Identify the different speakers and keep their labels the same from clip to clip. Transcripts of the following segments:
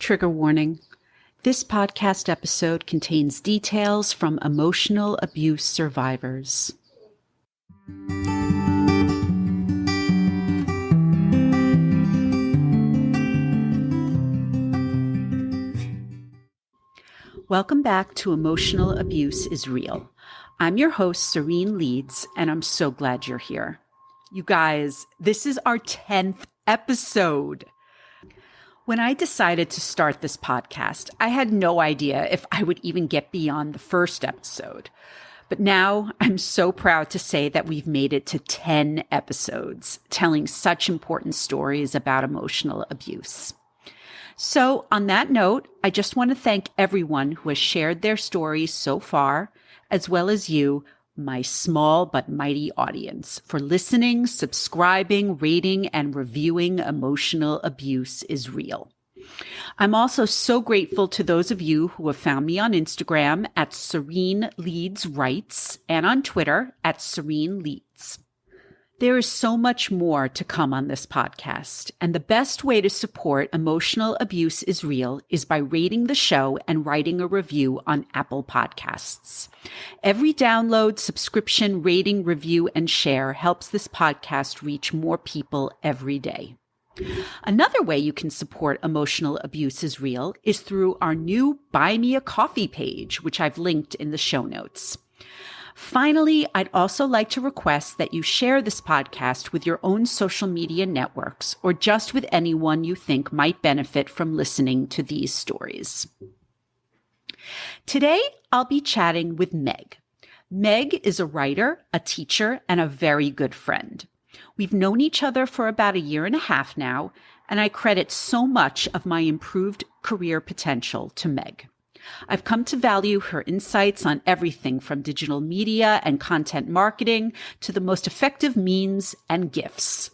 Speaker 1: Trigger warning. This podcast episode contains details from emotional abuse survivors. Welcome back to Emotional Abuse is Real. I'm your host, Sarene Leeds, and I'm so glad you're here. You guys, this is our 10th episode. When I decided to start this podcast, I had no idea if I would even get beyond the first episode. But now I'm so proud to say that we've made it to 10 episodes, telling such important stories about emotional abuse. So on that note, I just want to thank everyone who has shared their stories so far, as well as you, my small but mighty audience, for listening, subscribing, rating, and reviewing Emotional Abuse is Real. I'm also so grateful to those of you who have found me on Instagram at Sarene Leeds Writes and on Twitter at Sarene Leeds. There is so much more to come on this podcast, and the best way to support Emotional Abuse is Real is by rating the show and writing a review on Apple Podcasts. Every download, subscription, rating, review, and share helps this podcast reach more people every day. Another way you can support Emotional Abuse is Real is through our new Buy Me a Coffee page, which I've linked in the show notes. Finally, I'd also like to request that you share this podcast with your own social media networks or just with anyone you think might benefit from listening to these stories. Today, I'll be chatting with Meg. Meg is a writer, a teacher, and a very good friend. We've known each other for about a year and a half now, and I credit so much of my improved career potential to Meg. I've come to value her insights on everything from digital media and content marketing to the most effective memes and gifts.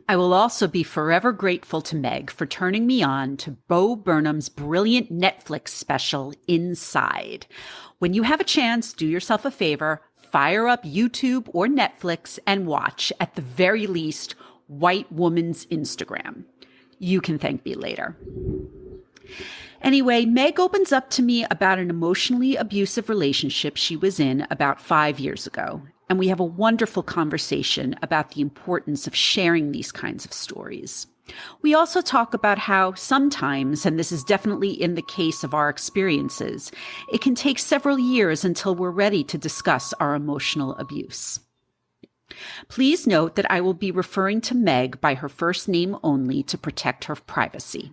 Speaker 1: I will also be forever grateful to Meg for turning me on to Bo Burnham's brilliant Netflix special, Inside. When you have a chance, do yourself a favor, fire up YouTube or Netflix and watch, at the very least, White Woman's Instagram. You can thank me later. Anyway, Meg opens up to me about an emotionally abusive relationship she was in about 5 years ago, and we have a wonderful conversation about the importance of sharing these kinds of stories. We also talk about how sometimes, and this is definitely in the case of our experiences, it can take several years until we're ready to discuss our emotional abuse. Please note that I will be referring to Meg by her first name only to protect her privacy.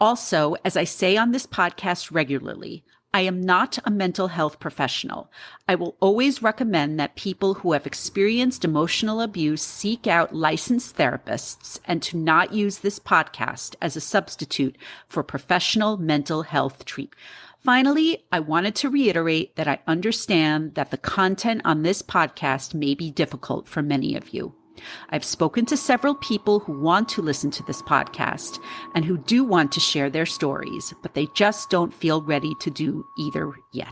Speaker 1: Also, as I say on this podcast regularly, I am not a mental health professional. I will always recommend that people who have experienced emotional abuse seek out licensed therapists and to not use this podcast as a substitute for professional mental health treatment. Finally, I wanted to reiterate that I understand that the content on this podcast may be difficult for many of you. I've spoken to several people who want to listen to this podcast and who do want to share their stories, but they just don't feel ready to do either yet.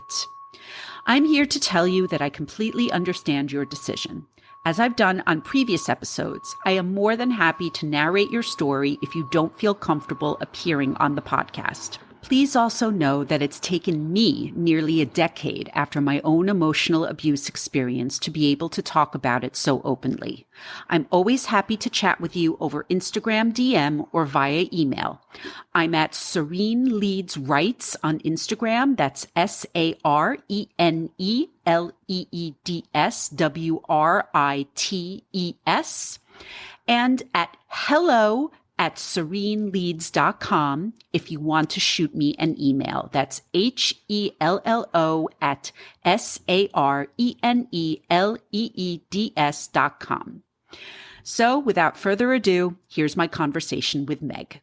Speaker 1: I'm here to tell you that I completely understand your decision. As I've done on previous episodes, I am more than happy to narrate your story if you don't feel comfortable appearing on the podcast. Please also know that it's taken me nearly a decade after my own emotional abuse experience to be able to talk about it so openly. I'm always happy to chat with you over Instagram DM or via email. I'm at Sarene Leeds Writes on Instagram. That's SareneLeedsWrites, and at hello@sareneleeds.com if you want to shoot me an email. That's HELLO@Sareneleeds.com. So without further ado, here's my conversation with Meg.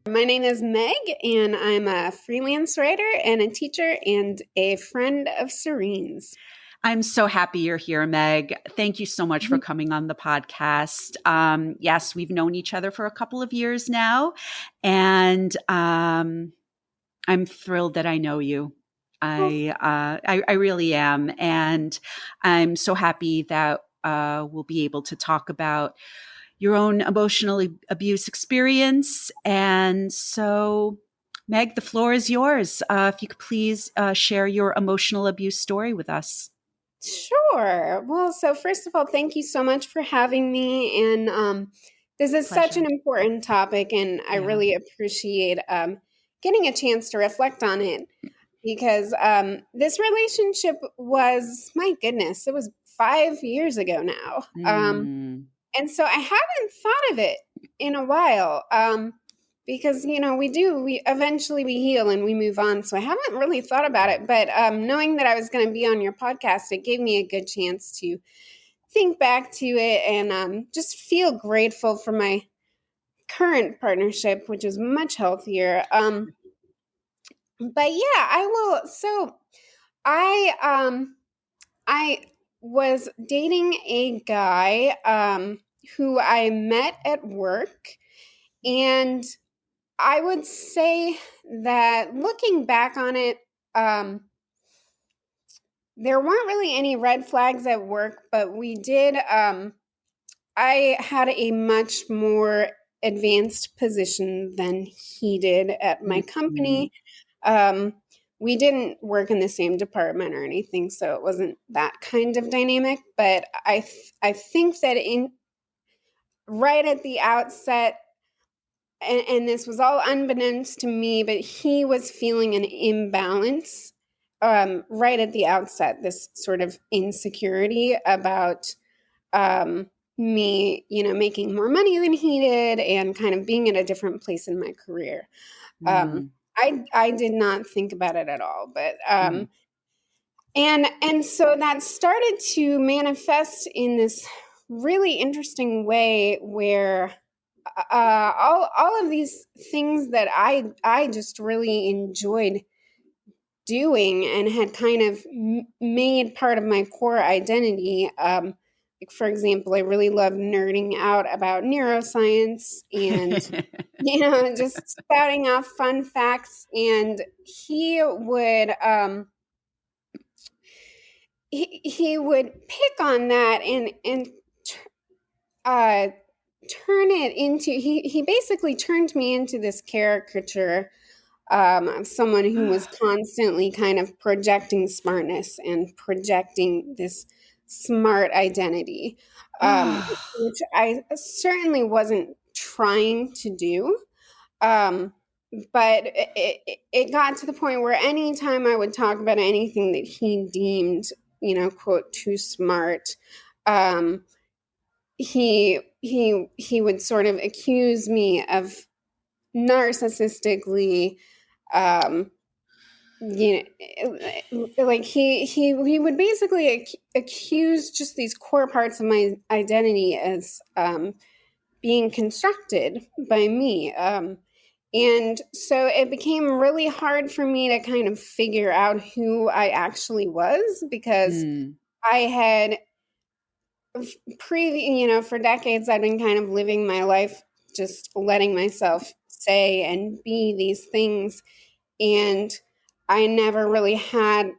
Speaker 2: My name is Meg, and I'm a freelance writer and a teacher and a friend of Sarene's.
Speaker 1: I'm so happy you're here, Meg. Thank you so much for coming on the podcast. Yes, we've known each other for a couple of years now, and I'm thrilled that I know you.
Speaker 2: Well,
Speaker 1: I really am, and I'm so happy that we'll be able to talk about your own emotional abuse experience. And so, Meg, the floor is yours. If you could please share your emotional abuse story with us.
Speaker 2: sure. Well, so first of all, thank you so much for having me. And this is such an
Speaker 1: Pleasure.
Speaker 2: important topic, and I
Speaker 1: Yeah.
Speaker 2: really appreciate getting a chance to reflect on it because this relationship was, my goodness, it was 5 years ago now.
Speaker 1: Mm.
Speaker 2: And so I haven't thought of it in a while because, we eventually we heal and we move on. So I haven't really thought about it. But knowing that I was going to be on your podcast, it gave me a good chance to think back to it and just feel grateful for my current partnership, which is much healthier. But yeah, I will. So I was dating a guy who I met at work, and I would say that looking back on it, um, there weren't really any red flags at work, but we did. I had a much more advanced position than he did at my
Speaker 1: Mm-hmm.
Speaker 2: company. Um, we didn't work in the same department or anything, so it wasn't that kind of dynamic. But I think that in right at the outset, and this was all unbeknownst to me, but he was feeling an imbalance right at the outset. This sort of insecurity about me, making more money than he did, and kind of being at a different place in my career. Um,
Speaker 1: Mm.
Speaker 2: I did not think about it at all, but
Speaker 1: Mm.
Speaker 2: and so that started to manifest in this really interesting way where all of these things that I just really enjoyed doing and had kind of made part of my core identity. Like for example, I really love nerding out about neuroscience and just spouting off fun facts. And he would pick on that and uh, turn it into he basically turned me into this caricature of someone who was constantly kind of projecting smartness and projecting this smart identity, which I certainly wasn't trying to do. Um, but it got to the point where anytime I would talk about anything that he deemed, quote, too smart, um, he would sort of accuse me of narcissistically um like he would basically accuse just these core parts of my identity as being constructed by me, and so it became really hard for me to kind of figure out who I actually was because
Speaker 1: Mm.
Speaker 2: I had for decades I'd been kind of living my life just letting myself say and be these things, and I never really had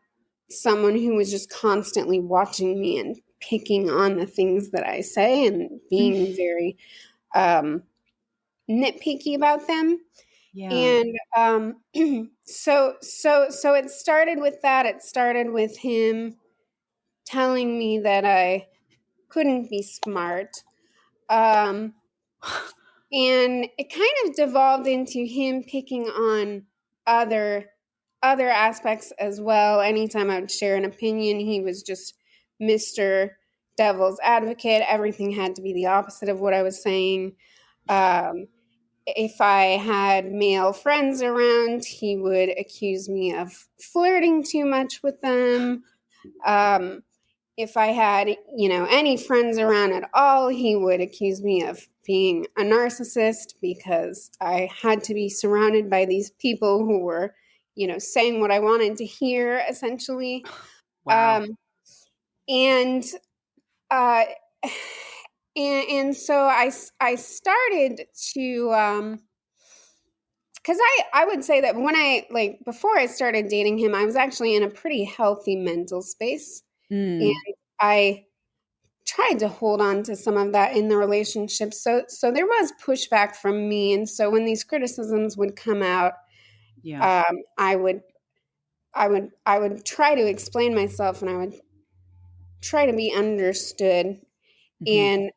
Speaker 2: someone who was just constantly watching me and picking on the things that I say and being very um, nitpicky about them.
Speaker 1: Yeah.
Speaker 2: And so it started with that. It started with him telling me that I couldn't be smart. Um, and it kind of devolved into him picking on other other aspects as well. Anytime I would share an opinion, he was just Mr. Devil's advocate. Everything had to be the opposite of what I was saying. Um, if I had male friends around, he would accuse me of flirting too much with them. Um, if I had, any friends around at all, he would accuse me of being a narcissist because I had to be surrounded by these people who were, saying what I wanted to hear, essentially.
Speaker 1: Wow.
Speaker 2: Um, and uh, and so I started to because I would say that when before I started dating him, I was actually in a pretty healthy mental space. And
Speaker 1: Mm,
Speaker 2: I tried to hold on to some of that in the relationship. So there was pushback from me. And so when these criticisms would come out,
Speaker 1: yeah.
Speaker 2: I would try to explain myself, and I would try to be understood.
Speaker 1: Hmm.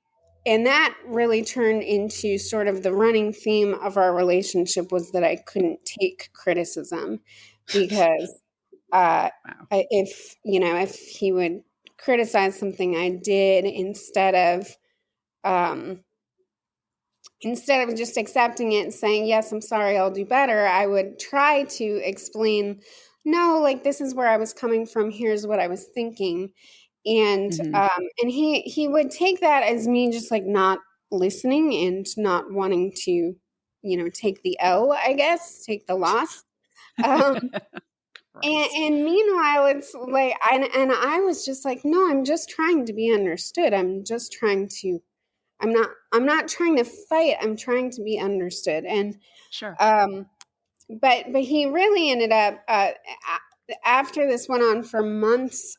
Speaker 2: And that really turned into sort of the running theme of our relationship, was that I couldn't take criticism, because
Speaker 1: Wow.
Speaker 2: if he would criticize something I did, um, instead of just accepting it and saying, yes, I'm sorry, I'll do better, I would try to explain, no, like, this is where I was coming from, here's what I was thinking. And
Speaker 1: Hmm.
Speaker 2: and he would take that as me just like not listening and not wanting to, take the L, I guess, take the loss. Um,
Speaker 1: Christ.
Speaker 2: and meanwhile, it's like, and I was just like, no, I'm just trying to be understood. I'm not trying to fight. I'm trying to be understood. And
Speaker 1: Sure.
Speaker 2: um, but he really ended up, after this went on for months.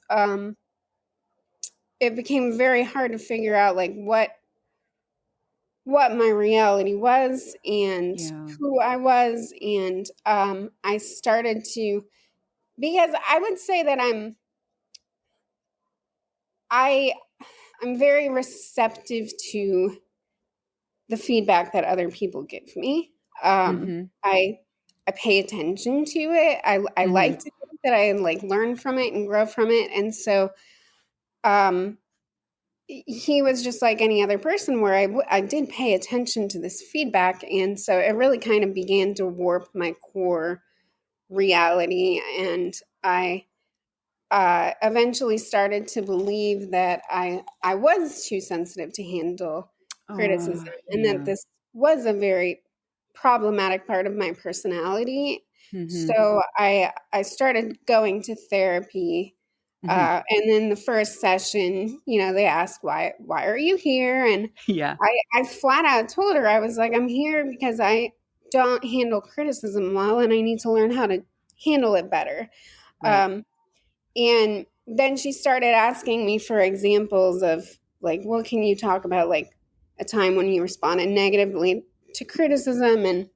Speaker 2: It became very hard to figure out like what my reality was and
Speaker 1: Yeah.
Speaker 2: who I was. And I started to, because I would say that I I'm very receptive to the feedback that other people give me.
Speaker 1: Hmm.
Speaker 2: I pay attention to it. I like
Speaker 1: Hmm.
Speaker 2: to think that I like learn from it and grow from it. And so um he was just like any other person, where I did pay attention to this feedback. And so it really kind of began to warp my core reality. And I eventually started to believe that I was too sensitive to handle
Speaker 1: Oh,
Speaker 2: criticism, and that
Speaker 1: yeah.
Speaker 2: this was a very problematic part of my personality.
Speaker 1: Hmm.
Speaker 2: So I started going to therapy,
Speaker 1: Hmm.
Speaker 2: and then the first session, they asked, why are you here? And
Speaker 1: Yeah.
Speaker 2: I flat out told her, I was like, I'm here because I don't handle criticism well, and I need to learn how to handle it better.
Speaker 1: Right.
Speaker 2: Um, and then she started asking me for examples of, like, what can you talk about, like a time when you responded negatively to criticism? And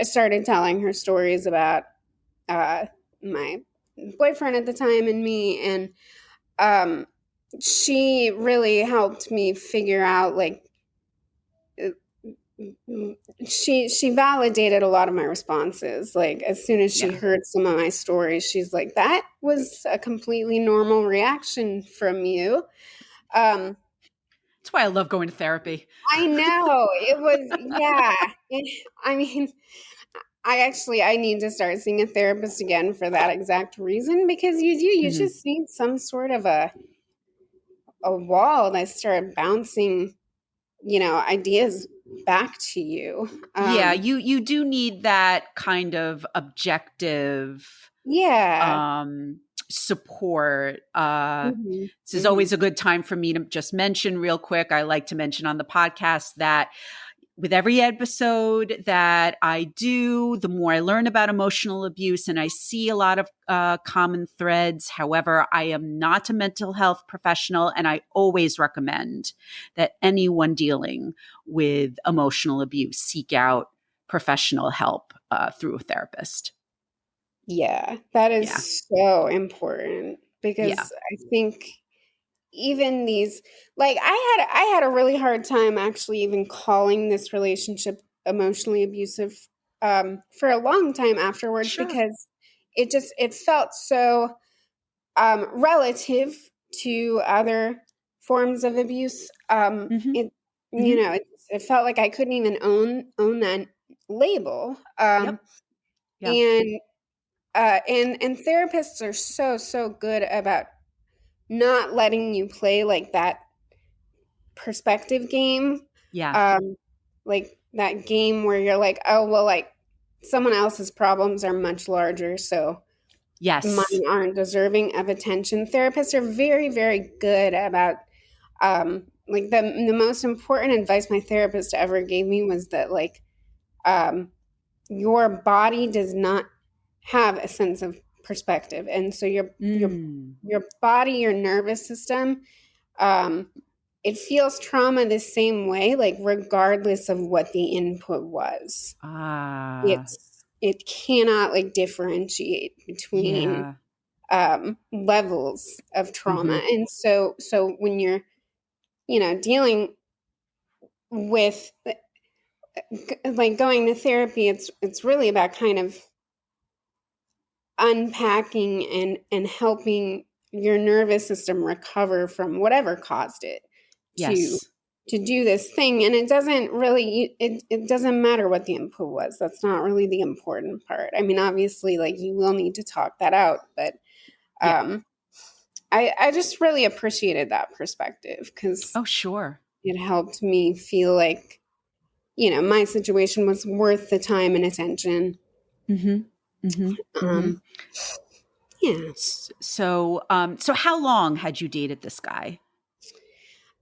Speaker 2: I started telling her stories about uh, my boyfriend at the time and me. And um, she really helped me figure out, like, uh, she validated a lot of my responses. Like, as soon as she
Speaker 1: Yeah.
Speaker 2: heard some of my stories, she's like, that was a completely normal reaction from you. um
Speaker 1: That's why I love going to therapy.
Speaker 2: I know, it was, yeah. I mean, I need to start seeing a therapist again for that exact reason, because you
Speaker 1: Hmm.
Speaker 2: just need some sort of a wall that start bouncing, ideas back to you.
Speaker 1: Yeah, you do need that kind of objective
Speaker 2: Yeah.
Speaker 1: um support.
Speaker 2: Mhm,
Speaker 1: This is
Speaker 2: mhm.
Speaker 1: always a good time for me to just mention real quick. I like to mention on the podcast that with every episode that I do, the more I learn about emotional abuse and I see a lot of common threads. However, I am not a mental health professional, and I always recommend that anyone dealing with emotional abuse seek out professional help through a therapist.
Speaker 2: Yeah, that
Speaker 1: Yeah.
Speaker 2: is so important,
Speaker 1: Yeah.
Speaker 2: because I think even these, like, I had a really hard time actually even calling this relationship emotionally abusive, for a long time afterwards,
Speaker 1: Sure.
Speaker 2: because it felt so relative to other forms of abuse.
Speaker 1: Hmm.
Speaker 2: It
Speaker 1: Hmm.
Speaker 2: it felt like I couldn't even own that label.
Speaker 1: Yep. Yeah.
Speaker 2: And and therapists are so good about not letting you play like that perspective game.
Speaker 1: Yeah.
Speaker 2: Um, like that game where you're like, oh, well, like, someone else's problems are much larger, so mine
Speaker 1: Yes.
Speaker 2: aren't deserving of attention. Therapists are very, very good about, like, the most important advice my therapist ever gave me was that, like, um your body does not have a sense of perspective, and so
Speaker 1: Mm.
Speaker 2: your body, your nervous system, um, it feels trauma the same way, like regardless of what the input was.
Speaker 1: Ah,
Speaker 2: It cannot like differentiate between
Speaker 1: yeah.
Speaker 2: levels of trauma,
Speaker 1: Mm-hmm.
Speaker 2: and so when you're dealing with like going to therapy, it's really about kind of unpacking and helping your nervous system recover from whatever caused it to
Speaker 1: Yes.
Speaker 2: to do this thing. And it doesn't really it doesn't matter what the input was. That's not really the important part. I mean, obviously, like, you will need to talk that out, but
Speaker 1: Yeah.
Speaker 2: um I just really appreciated that perspective, because
Speaker 1: Oh, sure.
Speaker 2: it helped me feel like my situation was worth the time and attention.
Speaker 1: Mm-hmm. Mm-hmm. Mm-hmm.
Speaker 2: um yeah.
Speaker 1: So how long had you dated this guy?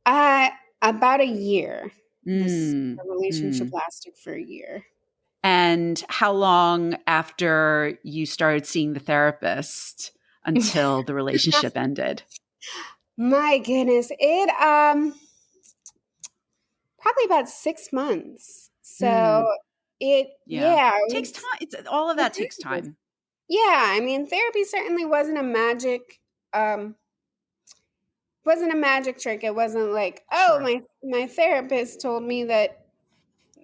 Speaker 2: Uh, about a year. This
Speaker 1: Mm.
Speaker 2: The relationship
Speaker 1: Mm.
Speaker 2: lasted for a year.
Speaker 1: And how long after you started seeing the therapist until the relationship ended?
Speaker 2: My goodness, it probably about 6 months. So
Speaker 1: Mm.
Speaker 2: it
Speaker 1: Yeah.
Speaker 2: yeah,
Speaker 1: Takes time. It's all of
Speaker 2: it
Speaker 1: that takes
Speaker 2: is.
Speaker 1: time.
Speaker 2: Yeah, I mean, therapy certainly um wasn't a magic trick. It wasn't like, oh,
Speaker 1: Sure.
Speaker 2: my therapist told me that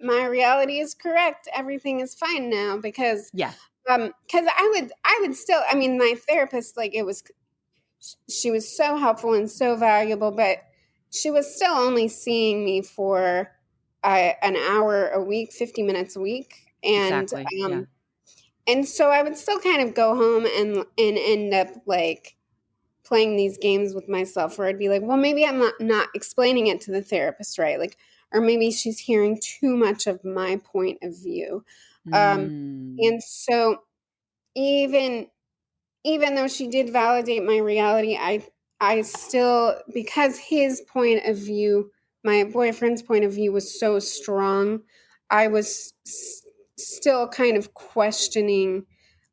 Speaker 2: my reality is correct. Everything is fine now, because
Speaker 1: Yeah.
Speaker 2: because I would still, I mean, my therapist, like, she was so helpful and so valuable, but she was still only seeing me for an hour a week, 50 minutes a week. And
Speaker 1: Exactly. Yeah.
Speaker 2: um and so I would still kind of go home and end up like playing these games with myself, where I'd be like, well, maybe I'm not explaining it to the therapist right, like, or maybe she's hearing too much of my point of view. um
Speaker 1: Mm.
Speaker 2: and so even even though she did validate my reality, I still, because his point of view, my boyfriend's point of view, was so strong, I was still kind of questioning,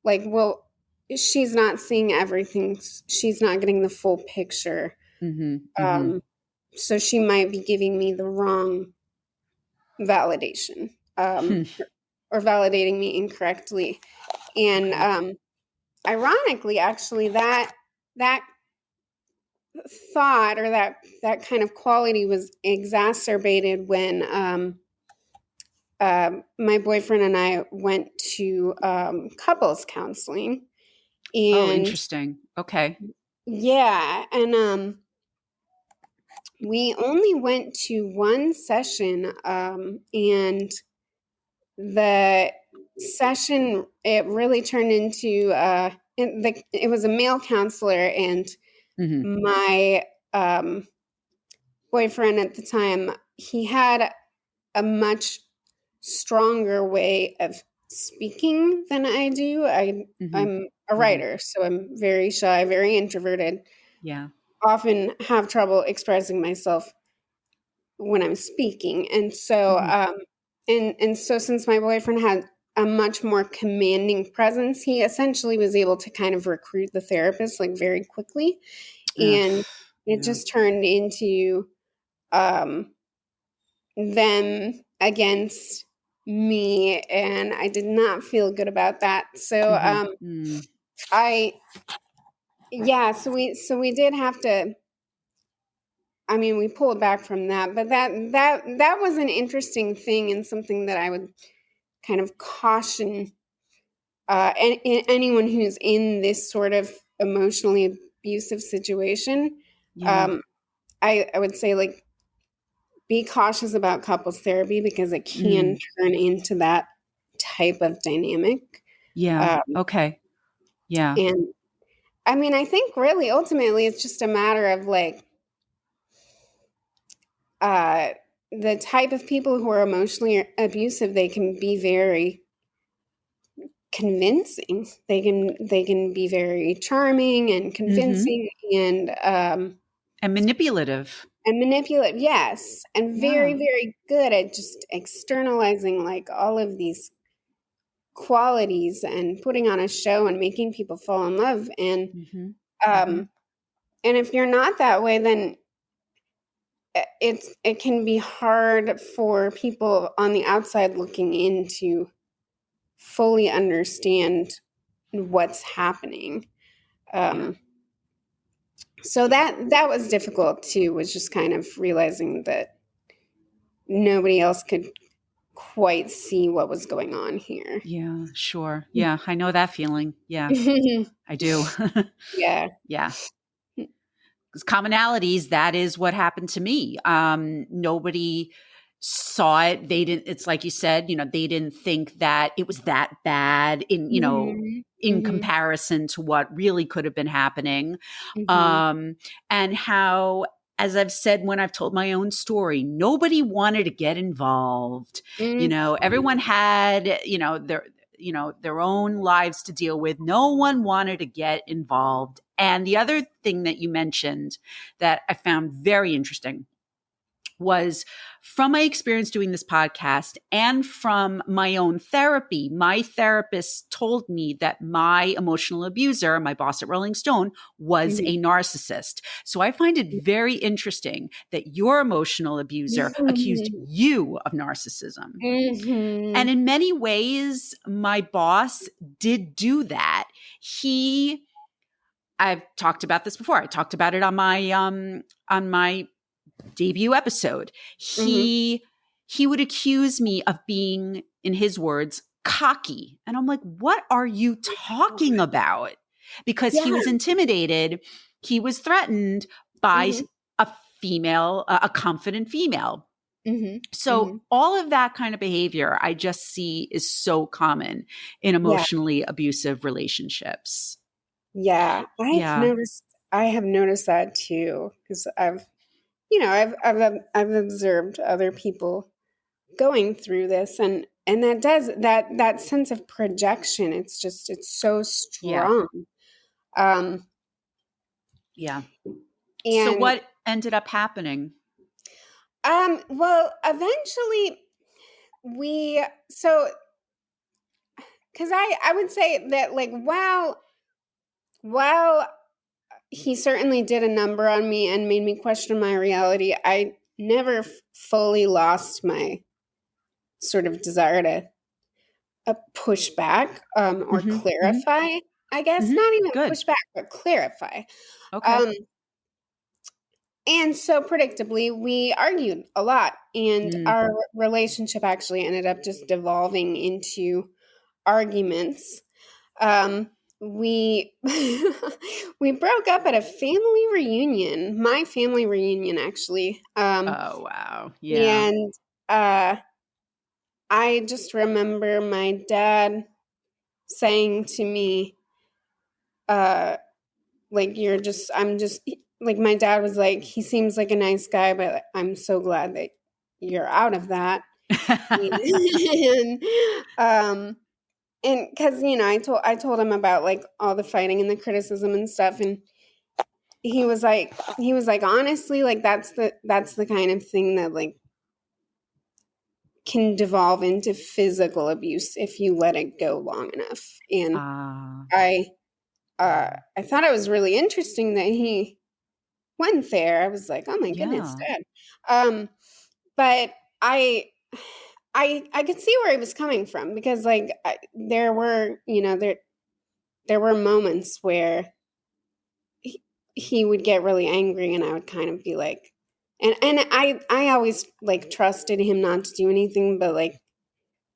Speaker 2: like, well, she's not seeing everything, she's not getting the full picture.
Speaker 1: Mm-hmm. Mm-hmm.
Speaker 2: um so she might be giving me the wrong validation,
Speaker 1: Hmm.
Speaker 2: or validating me incorrectly. And
Speaker 1: Okay.
Speaker 2: ironically, actually, that thought, or that kind of quality, was exacerbated when my boyfriend and I went to couples counseling.
Speaker 1: Oh,
Speaker 2: And
Speaker 1: interesting. Okay.
Speaker 2: yeah, and we only went to one session, and the session, it really turned into it was a male counselor, and
Speaker 1: Mm-hmm.
Speaker 2: my um, boyfriend at the time, he had a much stronger way of speaking than I do.
Speaker 1: Mm-hmm.
Speaker 2: I'm a
Speaker 1: Mm-hmm.
Speaker 2: writer, so I'm very shy, very introverted,
Speaker 1: Yeah.
Speaker 2: often have trouble expressing myself when I'm speaking. And so
Speaker 1: Mm-hmm.
Speaker 2: and so since my boyfriend had a much more commanding presence, he essentially was able to kind of recruit the therapist, like, very quickly.
Speaker 1: Ugh.
Speaker 2: And it
Speaker 1: Yeah.
Speaker 2: just turned into um them against me, and I did not feel good about that. So
Speaker 1: Mm-hmm. Mm.
Speaker 2: I yeah, so we did have to, I mean, we pulled back from that, but that was an interesting thing, and something that I would kind of caution anyone who's in this sort of emotionally abusive situation.
Speaker 1: Yeah.
Speaker 2: um I would say, like, be cautious about couples therapy, because it can
Speaker 1: Mm.
Speaker 2: turn into that type of dynamic.
Speaker 1: Yeah.
Speaker 2: Um,
Speaker 1: Okay. Yeah.
Speaker 2: and I mean, I think really ultimately it's just a matter of, like, uh, the type of people who are emotionally abusive, they can be very convincing. They can be very charming and
Speaker 1: Mm-hmm.
Speaker 2: convincing,
Speaker 1: And manipulative.
Speaker 2: and manipulative, yes, and very,
Speaker 1: Yeah.
Speaker 2: very good at just externalizing, like, all of these qualities and putting on a show and making people fall in love. And
Speaker 1: Mm-hmm.
Speaker 2: and if you're not that way, then it can be hard for people on the outside looking in to fully understand what's happening. So that was difficult too, was just kind of realizing that nobody else could quite see what was going on here.
Speaker 1: Yeah, sure. Yeah, I know that feeling. Yeah, I do.
Speaker 2: Yeah.
Speaker 1: Yeah. Because commonalities, that is what happened to me. Nobody saw it. They didn't, it's like you said, they didn't think that it was that bad in
Speaker 2: Mhm.
Speaker 1: comparison to what really could have been happening.
Speaker 2: Mhm.
Speaker 1: And how, as I've said when I've told my own story, nobody wanted to get involved.
Speaker 2: Mhm.
Speaker 1: Everyone had, their own lives to deal with. No one wanted to get involved. And the other thing that you mentioned that I found very interesting was from my experience doing this podcast and from my own therapy. My therapist told me that my emotional abuser, my boss at Rolling Stone, was
Speaker 2: Mhm.
Speaker 1: a narcissist. So I find it very interesting that your emotional abuser accused you of narcissism. And
Speaker 2: Mhm.
Speaker 1: in many ways, my boss did do that. I've talked about this before. I talked about it on my debut episode.
Speaker 2: Mhm.
Speaker 1: He would accuse me of being, in his words, cocky. And I'm like, what are you talking about? Because he
Speaker 2: Yeah.
Speaker 1: was intimidated. He was threatened by
Speaker 2: Mhm.
Speaker 1: a female, a confident female.
Speaker 2: Mhm.
Speaker 1: So
Speaker 2: Mhm.
Speaker 1: all of that kind of behavior I just see is so common in
Speaker 2: Yeah.
Speaker 1: emotionally abusive relationships.
Speaker 2: Yeah.
Speaker 1: Yeah.
Speaker 2: I have noticed that too, because I've observed other people going through this, and that sense of projection, it's so
Speaker 1: Yeah.
Speaker 2: strong. Um
Speaker 1: Yeah. So
Speaker 2: and
Speaker 1: what ended up happening?
Speaker 2: well, eventually we so because I would say that, like, while he certainly did a number on me and made me question my reality, I never fully lost my sort of desire to push back, or
Speaker 1: Mhm, mhm,
Speaker 2: clarify, I guess.
Speaker 1: mhm.
Speaker 2: Not even
Speaker 1: Good.
Speaker 2: push back, but clarify.
Speaker 1: Okay.
Speaker 2: Um, and so predictably, we argued a lot, and
Speaker 1: Mm.
Speaker 2: our relationship actually ended up just devolving into arguments. Um, we we broke up at a family reunion, my family reunion, actually.
Speaker 1: Oh, wow. Yeah.
Speaker 2: And uh, I just remember my dad saying to me, uh, like, I'm just, like, my dad was like, he seems like a nice guy, but I'm so glad that you're out of that. And, and because, I told him about, like, all the fighting and the criticism and stuff. And he was like, honestly, like, that's the kind of thing that, like, can devolve into physical abuse if you let it go long enough. And
Speaker 1: Ah,
Speaker 2: I I thought it was really interesting that he went there. I was like, oh my goodness,
Speaker 1: yeah.
Speaker 2: Dad. But I could see where he was coming from, because, like, there were, there were moments where he would get really angry, and I would kind of be like, and I always, like, trusted him not to do anything, but, like,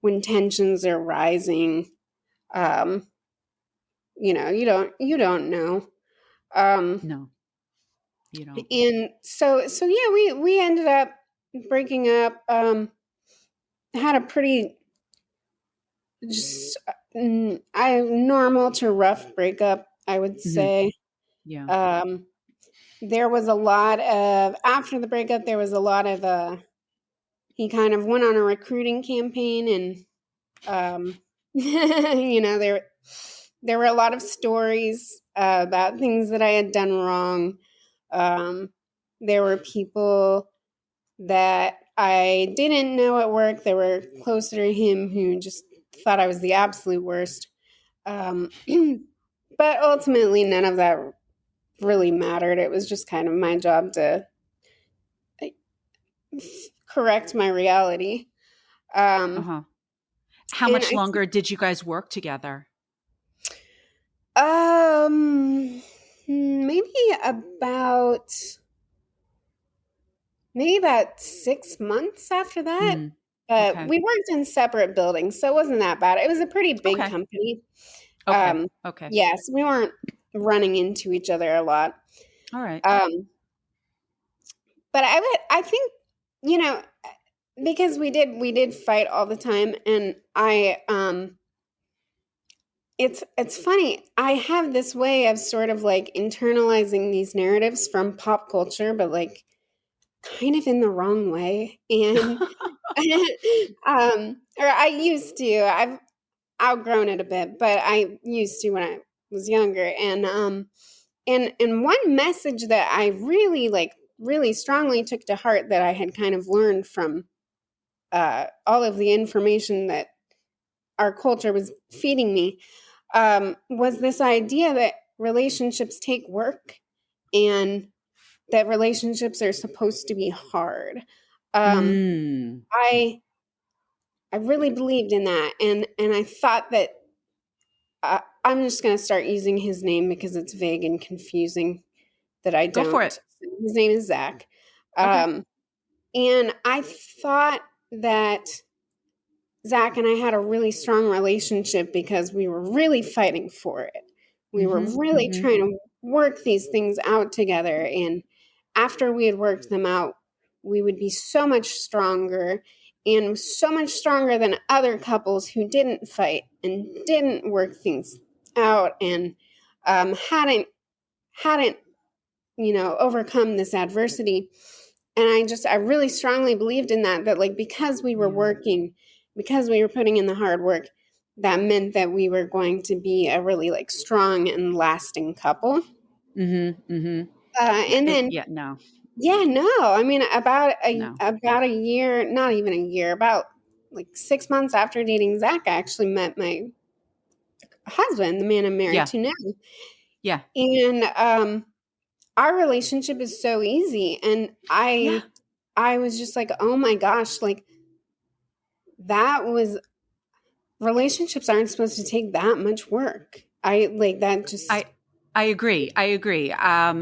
Speaker 2: when tensions are rising, um, you don't know. Um,
Speaker 1: No, you don't.
Speaker 2: and so yeah, we ended up breaking up. Had a pretty just normal to rough breakup, I would
Speaker 1: Mhm.
Speaker 2: say.
Speaker 1: Yeah.
Speaker 2: Um, there was a lot of After the breakup, there was a lot of he kind of went on a recruiting campaign, and there were a lot of stories about things that I had done wrong. Um, there were people that I didn't know at work that were closer to him who just thought I was the absolute worst. Um, but ultimately, none of that really mattered. It was just kind of my job to correct my reality. Um,
Speaker 1: Uh-huh. How
Speaker 2: and
Speaker 1: much longer did you guys work together?
Speaker 2: maybe about 6 months after that.
Speaker 1: Mm,
Speaker 2: But
Speaker 1: okay.
Speaker 2: we worked in separate buildings, so it wasn't that bad. It was a pretty big
Speaker 1: Okay.
Speaker 2: company.
Speaker 1: Okay. Okay.
Speaker 2: Yes, we weren't running into each other a lot.
Speaker 1: All right.
Speaker 2: Um, but I think, you know, because we did fight all the time, and it's funny. I have this way of sort of like internalizing these narratives from pop culture, but like kind of in the wrong way. And or I used to. I've outgrown it a bit, but I used to when I was younger. And one message that I really strongly took to heart that I had kind of learned from all of the information that our culture was feeding me was this idea that relationships take work and that relationships are supposed to be hard. Um,
Speaker 1: Mm.
Speaker 2: I I really believed in that, and I thought that I'm just going to start using his name because it's vague and confusing. That I
Speaker 1: Go for
Speaker 2: don't.
Speaker 1: it.
Speaker 2: His name is Zach,
Speaker 1: Okay.
Speaker 2: and I thought that Zach and I had a really strong relationship because we were really fighting for it. We were
Speaker 1: Mm-hmm.
Speaker 2: really
Speaker 1: Mm-hmm.
Speaker 2: trying to work these things out together. And after we had worked them out, we would be so much stronger and so much stronger than other couples who didn't fight and didn't work things out and hadn't overcome this adversity. And I really strongly believed in that like because we were
Speaker 1: Yeah.
Speaker 2: working, because we were putting in the hard work, that meant that we were going to be a really like strong and lasting couple.
Speaker 1: Mm-hmm. Mm-hmm.
Speaker 2: And then
Speaker 1: Yeah. No.
Speaker 2: yeah, no, I mean
Speaker 1: No.
Speaker 2: about a year, not even a year, about like 6 months after dating Zach, I actually met my husband, the man I'm married
Speaker 1: Yeah.
Speaker 2: to now.
Speaker 1: Yeah.
Speaker 2: And our relationship is so easy, and
Speaker 1: Yeah.
Speaker 2: I was just like, oh my gosh, like that was relationships aren't supposed to take that much work. I like that just
Speaker 1: I I agree. I agree. I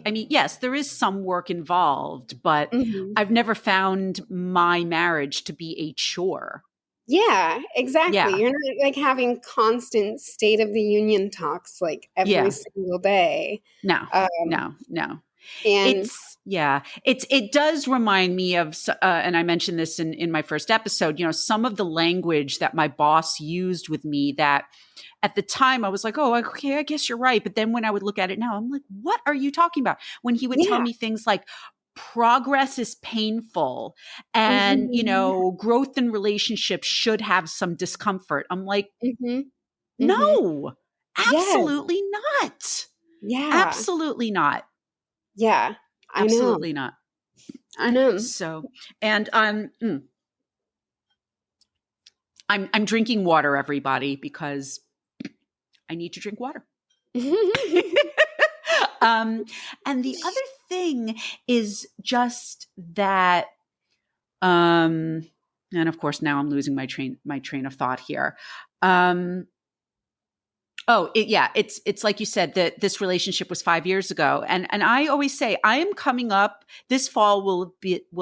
Speaker 1: mean, yes, there is some work involved, but
Speaker 2: mhm.
Speaker 1: I've never found my marriage to be a chore.
Speaker 2: Yeah, exactly.
Speaker 1: Yeah.
Speaker 2: You're not like having constant state of the union talks like every
Speaker 1: Yeah.
Speaker 2: single day.
Speaker 1: No.
Speaker 2: Um
Speaker 1: No. No.
Speaker 2: and
Speaker 1: It does remind me of and I mentioned this in my first episode, some of the language that my boss used with me that at the time I was like, oh, okay, I guess you're right. But then when I would look at it now, I'm like, what are you talking about? When he would tell
Speaker 2: yeah.
Speaker 1: me things like progress is painful and,
Speaker 2: Mhm.
Speaker 1: growth in relationships should have some discomfort. I'm like,
Speaker 2: Mhm. Mhm.
Speaker 1: no,
Speaker 2: Yes.
Speaker 1: absolutely not.
Speaker 2: Yeah.
Speaker 1: Absolutely not.
Speaker 2: Yeah. I know.
Speaker 1: Absolutely not.
Speaker 2: I know.
Speaker 1: So, and I'm drinking water, everybody, because I need to drink water. um, and the other thing is just that, and of course now I'm losing my train of thought here. It's like you said that this relationship was 5 years ago, and I always say I am coming up. This fall will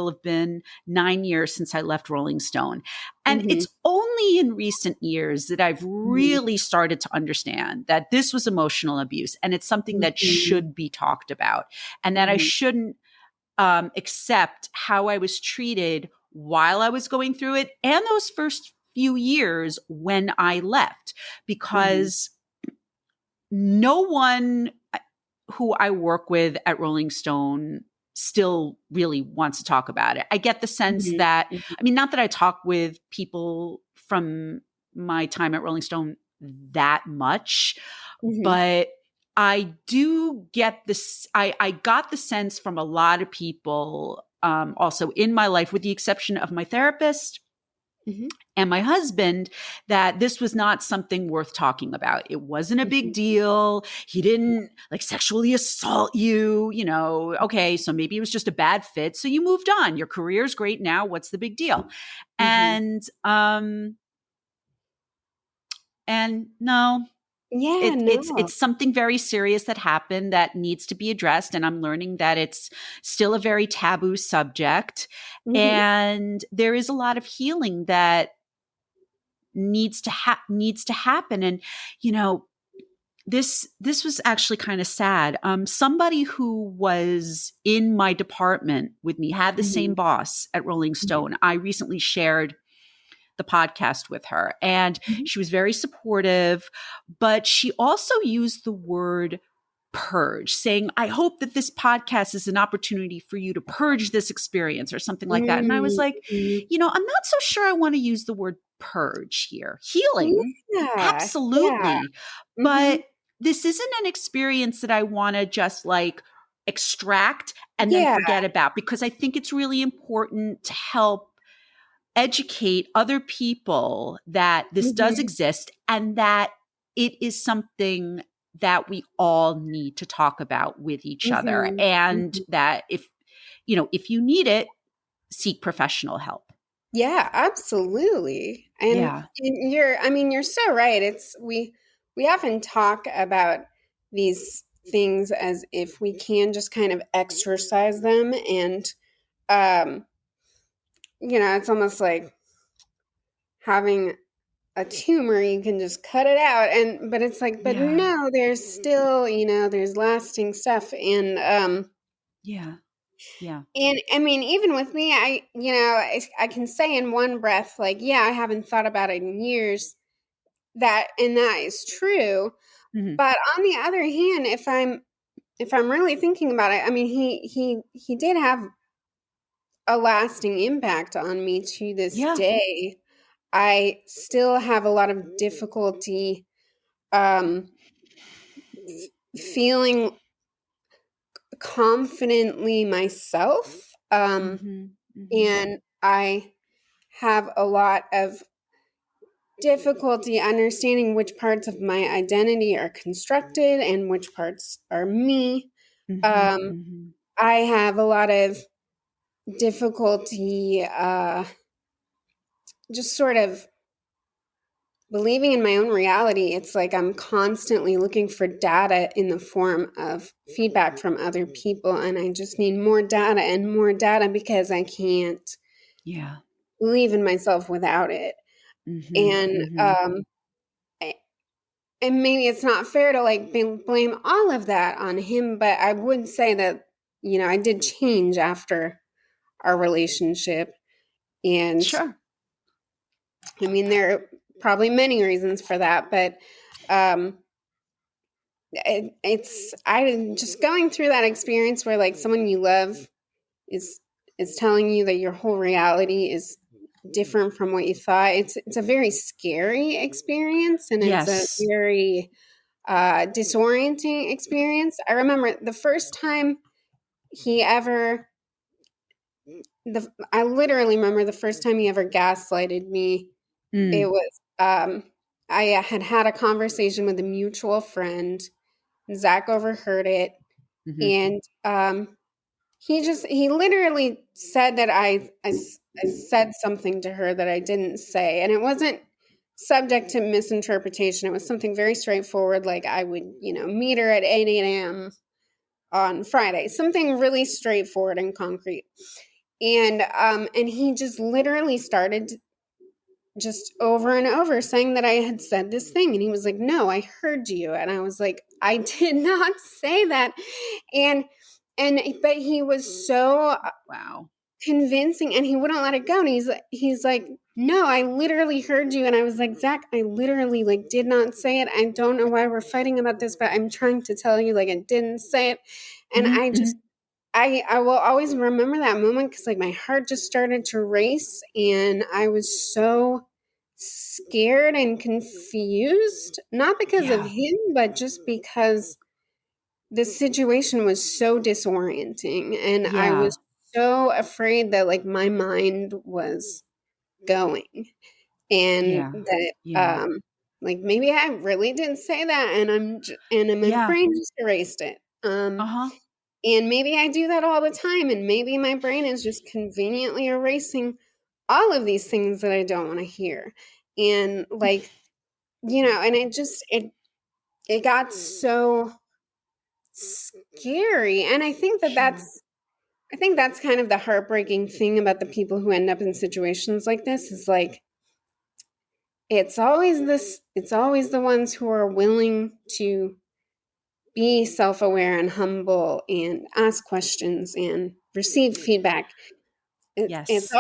Speaker 1: have been 9 years since I left Rolling Stone, and
Speaker 2: Mhm.
Speaker 1: it's only in recent years that I've
Speaker 2: Mhm.
Speaker 1: really started to understand that this was emotional abuse, and it's something that
Speaker 2: Mhm.
Speaker 1: should be talked about, and that I
Speaker 2: Mhm.
Speaker 1: shouldn't accept how I was treated while I was going through it, and those first few years when I left,
Speaker 2: Mhm.
Speaker 1: because no one who I work with at Rolling Stone still really wants to talk about it. I get the sense
Speaker 2: Mhm.
Speaker 1: that,
Speaker 2: Mhm.
Speaker 1: I mean, not that I talk with people from my time at Rolling Stone that much,
Speaker 2: Mhm.
Speaker 1: but I do get this. I got the sense from a lot of people also in my life, with the exception of my therapist,
Speaker 2: Mhm.
Speaker 1: and my husband that this was not something worth talking about. It wasn't a big
Speaker 2: Mhm.
Speaker 1: deal. He didn't like sexually assault you, you know. Okay, so maybe it was just a bad fit. So you moved on. Your career's great now. What's the big deal?
Speaker 2: Mhm.
Speaker 1: And and no,
Speaker 2: Yeah, no.
Speaker 1: it's something very serious that happened that needs to be addressed, and I'm learning that it's still a very taboo subject,
Speaker 2: Mhm.
Speaker 1: and there is a lot of healing that needs to happen. And you know, this was actually kind of sad. Somebody who was in my department with me had the same
Speaker 2: Mhm.
Speaker 1: boss at Rolling
Speaker 2: Mhm.
Speaker 1: Stone. I recently shared the podcast with her, and
Speaker 2: Mhm.
Speaker 1: she was very supportive, but she also used the word purge, saying, I hope that this podcast is an opportunity for you to purge this experience or something like that. And I was
Speaker 2: Mm,
Speaker 1: like,
Speaker 2: mhm.
Speaker 1: you know, I'm not so sure I want to use the word purge here. Healing,
Speaker 2: Yeah, yeah.
Speaker 1: absolutely.
Speaker 2: Mhm.
Speaker 1: But this isn't an experience that I want to just like extract and then
Speaker 2: Yeah.
Speaker 1: forget about, because I think it's really important to help educate other people that this does
Speaker 2: Mhm.
Speaker 1: exist and that it is something that we all need to talk about with each other,
Speaker 2: Mhm.
Speaker 1: and
Speaker 2: Mhm.
Speaker 1: that if you know, if you need it, seek professional help.
Speaker 2: Yeah, absolutely.
Speaker 1: Yeah.
Speaker 2: And you're I mean, you're so right. It's we often talk about these things as if we can just kind of exercise them and um it's almost like having a tumor, you can just cut it out but it's like but
Speaker 1: Yeah.
Speaker 2: no, there's still, there's lasting stuff
Speaker 1: Yeah. Yeah.
Speaker 2: and I mean, even with me, I can say in one breath, like, yeah, I haven't thought about it in years. That is true.
Speaker 1: Mhm.
Speaker 2: But on the other hand, if I'm really thinking about it, I mean, he did have a lasting impact on me to this
Speaker 1: Yeah.
Speaker 2: day. I still have a lot of difficulty um, feeling confidently myself,
Speaker 1: Mhm. Mhm.
Speaker 2: and I have a lot of difficulty understanding which parts of my identity are constructed and which parts are me.
Speaker 1: Mhm.
Speaker 2: Um,
Speaker 1: Mhm.
Speaker 2: I have a lot of difficulty just sort of believing in my own reality. It's like I'm constantly looking for data in the form of feedback from other people, and I just need more data and more data because I can't
Speaker 1: Yeah.
Speaker 2: believe in myself without it.
Speaker 1: Mhm.
Speaker 2: And
Speaker 1: Mhm.
Speaker 2: I- and maybe it's not fair to like blame all of that on him, but I would say that I did change after our relationship, and
Speaker 1: Sure.
Speaker 2: I mean there are probably many reasons for that, but um it's I just going through that experience where like someone you love is is telling you that your whole reality is different from what you thought. It's a very scary experience, and it's a
Speaker 1: Yes.
Speaker 2: very disorienting experience. I remember the first time he ever I literally remember the first time he ever gaslighted me. It
Speaker 1: Mm.
Speaker 2: was I had a conversation with a mutual friend. Zach overheard it,
Speaker 1: Mhm.
Speaker 2: and he literally said that I said something to her that I didn't say, and it wasn't subject to misinterpretation. It was something very straightforward, like I would meet her at 8 a.m. on Friday, something really straightforward and concrete. And he just literally started just over and over saying that I had said this thing, and he was like, "No, I heard you," and I was like, "I did not say that," and but he was so
Speaker 1: Wow.
Speaker 2: convincing, and he wouldn't let it go, and he's like, "No, I literally heard you," and I was like, "Zach, I literally like did not say it. I don't know why we're fighting about this, but I'm trying to tell you like I didn't say it," and
Speaker 1: Mhm.
Speaker 2: I just
Speaker 1: Mhm.
Speaker 2: I will always remember that moment because like my heart just started to race, and I was so scared and confused, not because of
Speaker 1: Yeah.
Speaker 2: him, but just because the situation was so disorienting, and I
Speaker 1: Yeah.
Speaker 2: was so afraid that like my mind was going, and
Speaker 1: Yeah.
Speaker 2: that
Speaker 1: Yeah.
Speaker 2: like maybe I really didn't say that, and my
Speaker 1: Yeah.
Speaker 2: brain just erased it.
Speaker 1: Uh-huh.
Speaker 2: And maybe I do that all the time, and maybe my brain is just conveniently erasing all of these things that I don't want to hear. And like, and it got so scary. And
Speaker 1: Sure.
Speaker 2: I think that's kind of the heartbreaking thing about the people who end up in situations like this is like it's always the ones who are willing to be self-aware and humble and ask questions and receive feedback.
Speaker 1: Yes.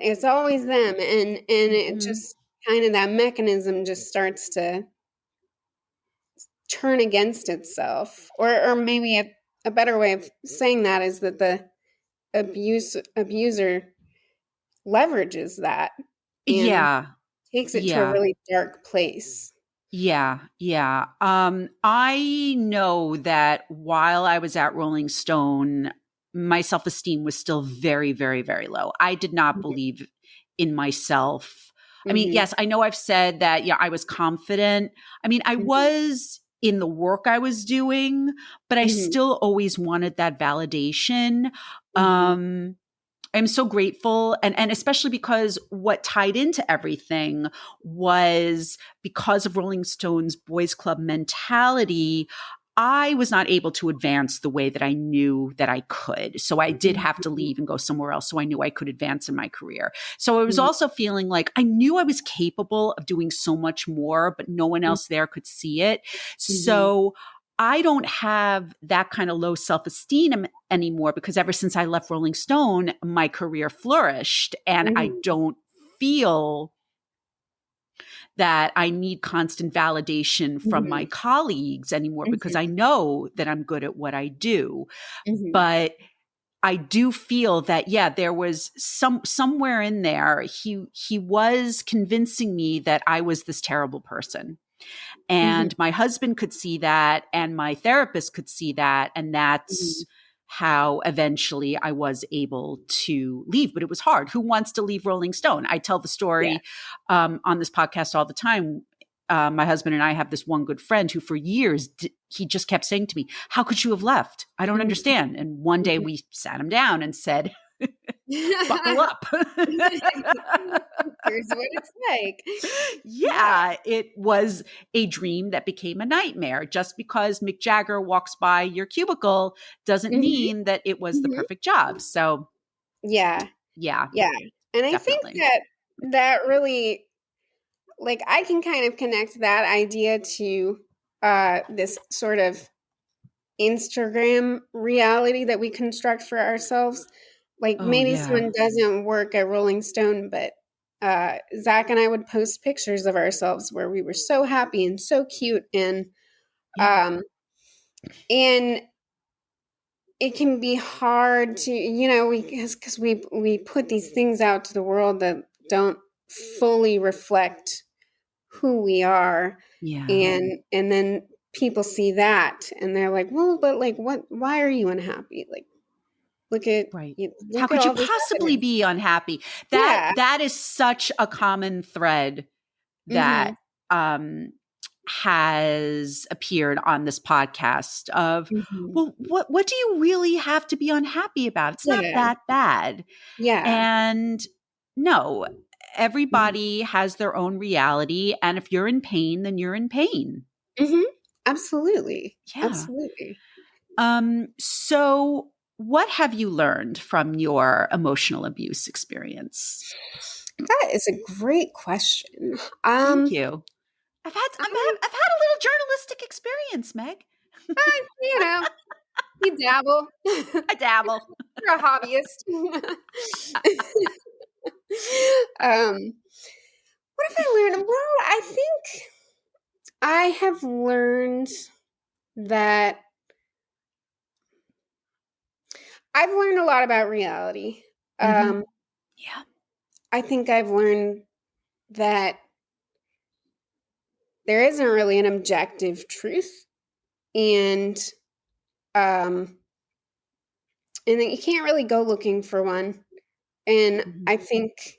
Speaker 2: It's always them, and it
Speaker 1: Mhm.
Speaker 2: just kind of that mechanism just starts to turn against itself. Or maybe a better way of saying that is that the abuser leverages that and
Speaker 1: Yeah.
Speaker 2: takes it to a
Speaker 1: Yeah.
Speaker 2: really dark place.
Speaker 1: Yeah, yeah. I know that while I was at Rolling Stone, my self-esteem was still very, very, very low. I did not
Speaker 2: Mhm,
Speaker 1: believe in myself. I mean,
Speaker 2: mhm,
Speaker 1: yes, I know I've said that, yeah, I was confident. I mean, I
Speaker 2: mhm,
Speaker 1: was in the work I was doing, but I
Speaker 2: mhm,
Speaker 1: still always wanted that validation.
Speaker 2: mhm,
Speaker 1: Um, I'm so grateful, and especially because what tied into everything was because of Rolling Stone's boys club mentality. I was not able to advance the way that I knew that I could. So I did have to
Speaker 2: mhm,
Speaker 1: leave and go somewhere else. So I knew I could advance in my career. So I was
Speaker 2: mhm,
Speaker 1: also feeling like I knew I was capable of doing so much more, but no one else there could see it.
Speaker 2: mhm,
Speaker 1: So I don't have that kind of low self esteem anymore because ever since I left Rolling Stone, my career flourished and I
Speaker 2: mhm,
Speaker 1: don't feel that I need constant validation from my
Speaker 2: mhm,
Speaker 1: colleagues anymore because I
Speaker 2: mhm,
Speaker 1: know that I'm good at what I do.
Speaker 2: mhm,
Speaker 1: But I do feel that yeah, there was somewhere in there he was convincing me that I was this terrible person.
Speaker 2: mhm,
Speaker 1: And my husband could see that, and my therapist could see that. And
Speaker 2: mhm.
Speaker 1: that's how eventually I was able to leave. But it was hard. Who wants to leave Rolling Stone? I tell the
Speaker 2: Yeah.
Speaker 1: story on this podcast all the time. My husband and I have this one good friend who, for years, he just kept saying to me, "How could you have left? I don't
Speaker 2: Mhm,
Speaker 1: understand." And one day
Speaker 2: mhm.
Speaker 1: we sat him down and said, "Buckle up."
Speaker 2: Here's what it's like. Yeah.
Speaker 1: Yeah, it was a dream that became a nightmare. Just because Mick Jagger walks by your cubicle doesn't
Speaker 2: Mhm,
Speaker 1: mean that it was the
Speaker 2: mhm.
Speaker 1: perfect job. So,
Speaker 2: Yeah,
Speaker 1: yeah,
Speaker 2: yeah, and I think
Speaker 1: definitely.
Speaker 2: that that really like, I can kind of connect that idea to, this sort of Instagram reality that we construct for ourselves. Like,
Speaker 1: Oh,
Speaker 2: maybe
Speaker 1: yeah.
Speaker 2: someone doesn't work at Rolling Stone, but, Zach and I would post pictures of ourselves where we were so happy and so cute,
Speaker 1: Yeah.
Speaker 2: um, and it can be hard to, we because we put these things out to the world that don't fully reflect who we are,
Speaker 1: Yeah.
Speaker 2: and then people see that and they're like, well, but like, what? Why are you unhappy? Like,
Speaker 1: Right. How
Speaker 2: look at
Speaker 1: could you
Speaker 2: all this
Speaker 1: possibly
Speaker 2: evidence.
Speaker 1: be unhappy? That
Speaker 2: Yeah.
Speaker 1: that is such a common thread that
Speaker 2: Mhm.
Speaker 1: um has appeared on this podcast of,
Speaker 2: Mhm.
Speaker 1: well, what do you really have to be unhappy about? It's not
Speaker 2: Yeah.
Speaker 1: that bad.
Speaker 2: Yeah.
Speaker 1: And no,
Speaker 2: Mhm.
Speaker 1: everybody has their own reality. And if you're in pain, then you're in pain.
Speaker 2: Mhm. Absolutely.
Speaker 1: Yeah.
Speaker 2: Absolutely.
Speaker 1: So what have you learned from your emotional abuse experience?
Speaker 2: That is a great question.
Speaker 1: Thank you.
Speaker 2: I,
Speaker 1: I've had a little journalistic experience, Meg.
Speaker 2: you know, you dabble.
Speaker 1: I dabble.
Speaker 2: You're a hobbyist. um, what have I learned? Well, I think I have learned that I've learned a lot about reality.
Speaker 1: Hmm.
Speaker 2: Um,
Speaker 1: Yeah.
Speaker 2: I think I've learned that there isn't really an objective truth, and um, and that you can't really go looking for one. And
Speaker 1: Hmm.
Speaker 2: I think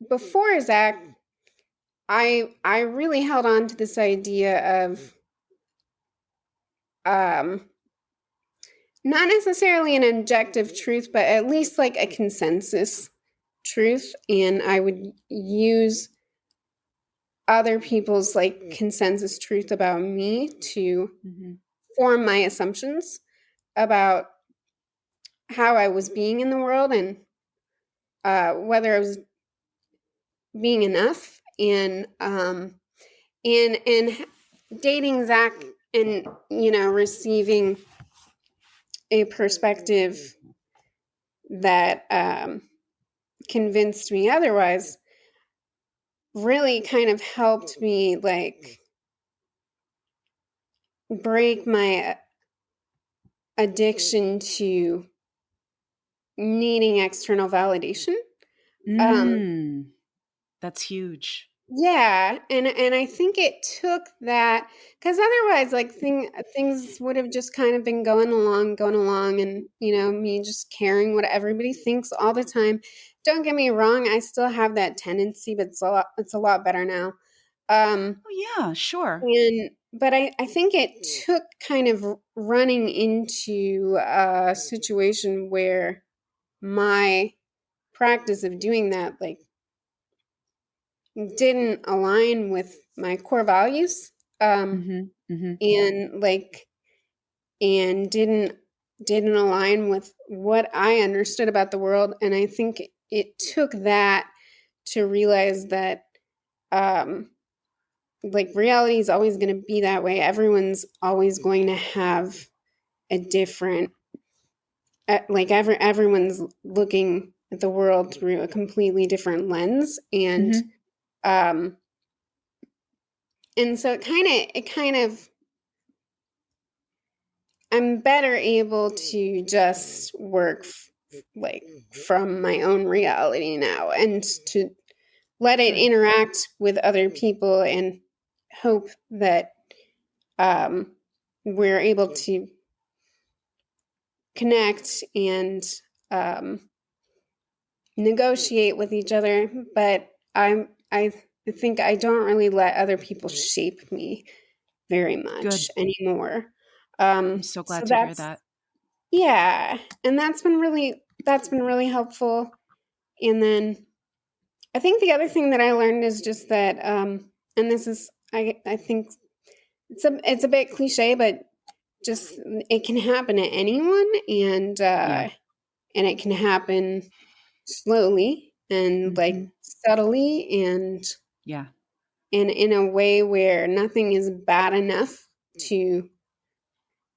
Speaker 2: before Zach, I really held on to this idea of um, not necessarily an objective truth, but at least like a consensus truth, and I would use other people's like consensus truth about me to
Speaker 1: Mm-hmm.
Speaker 2: form my assumptions about how I was being in the world and whether I was being enough and dating Zach and receiving a perspective that convinced me otherwise really kind of helped me like break my addiction to needing external validation. Um,
Speaker 1: That's huge.
Speaker 2: yeah, and I think it took that because otherwise, like things would have just kind of been going along, and me just caring what everybody thinks all the time. Don't get me wrong, I still have that tendency, but it's a lot better now. Um,
Speaker 1: Oh, yeah, sure.
Speaker 2: but I think it took kind of running into a situation where my practice of doing that like didn't align with my core values
Speaker 1: Mm-hmm. Mm-hmm.
Speaker 2: and like and didn't align with what I understood about the world, and I think it took that to realize that um like reality is always going to be that way. Everyone's always going to have a different like everyone's looking at the world through a completely different lens,
Speaker 1: Mm-hmm.
Speaker 2: um and so it kind of I'm better able to just work like from my own reality now and to let it
Speaker 1: Good.
Speaker 2: interact with other people and hope that um we're able to connect and um negotiate with each other, but I think I don't really let other people shape me very
Speaker 1: Good.
Speaker 2: much anymore.
Speaker 1: I'm so
Speaker 2: So
Speaker 1: glad to hear
Speaker 2: that's
Speaker 1: that.
Speaker 2: yeah, and that's been really helpful. And then I think the other thing that I learned is just that and this is I think it's a bit cliche, but just it can happen to anyone,
Speaker 1: Yeah.
Speaker 2: and it can happen slowly and like
Speaker 1: Mm-hmm.
Speaker 2: subtly
Speaker 1: Yeah.
Speaker 2: and in a way where nothing is bad enough to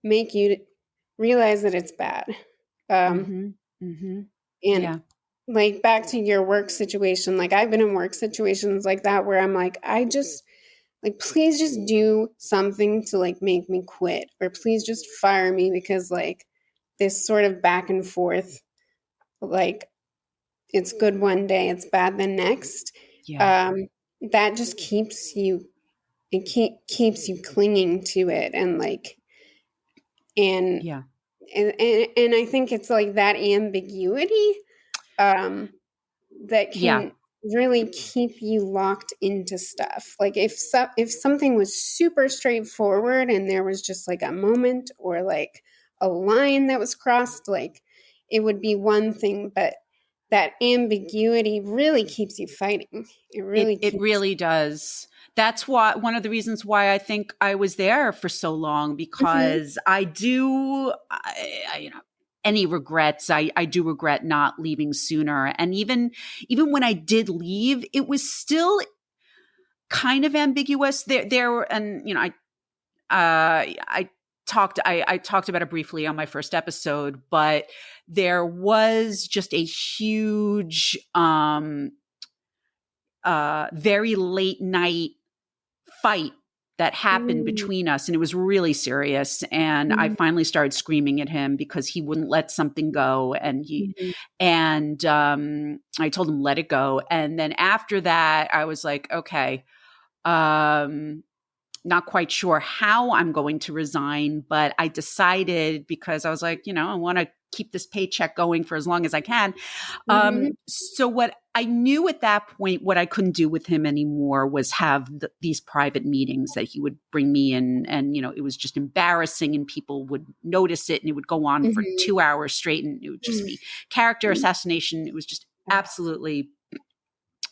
Speaker 2: make you realize that it's bad. Um,
Speaker 1: Mm-hmm. Mm-hmm.
Speaker 2: and
Speaker 1: Yeah.
Speaker 2: like back to your work situation, like I've been in work situations like that where I'm like, I just like please just do something to like make me quit, or please just fire me because like this sort of back and forth, like it's good one day, it's bad the next.
Speaker 1: Yeah.
Speaker 2: Um, that just keeps you clinging to it and like and
Speaker 1: Yeah.
Speaker 2: and I think it's like that ambiguity um that
Speaker 1: Yeah.
Speaker 2: can really keep you locked into stuff. Like if something was super straightforward and there was just like a moment or like a line that was crossed, like it would be one thing, but that ambiguity really keeps you fighting. It really
Speaker 1: It
Speaker 2: keeps
Speaker 1: really does. That's why one of the reasons why I think I was there for so long,
Speaker 2: Mhm.
Speaker 1: because any regrets, I do regret not leaving sooner. And even when I did leave, it was still kind of ambiguous. There were, and I talked about it briefly on my first episode, but there was just a huge very late night fight that happened
Speaker 2: Mm,
Speaker 1: between us, and it was really serious. And I
Speaker 2: mhm,
Speaker 1: finally started screaming at him because he wouldn't let something go, and
Speaker 2: mhm,
Speaker 1: I told him let it go. And then after that, I was like, okay, um, not quite sure how I'm going to resign, but I decided, because I was like, I want to keep this paycheck going for as long as I can.
Speaker 2: Mm-hmm.
Speaker 1: So what I knew at that point, what I couldn't do with him anymore was have these private meetings that he would bring me in. And, it was just embarrassing and people would notice it and it would go on for
Speaker 2: Mm-hmm.
Speaker 1: 2 hours straight and it would just be character assassination. It was just absolutely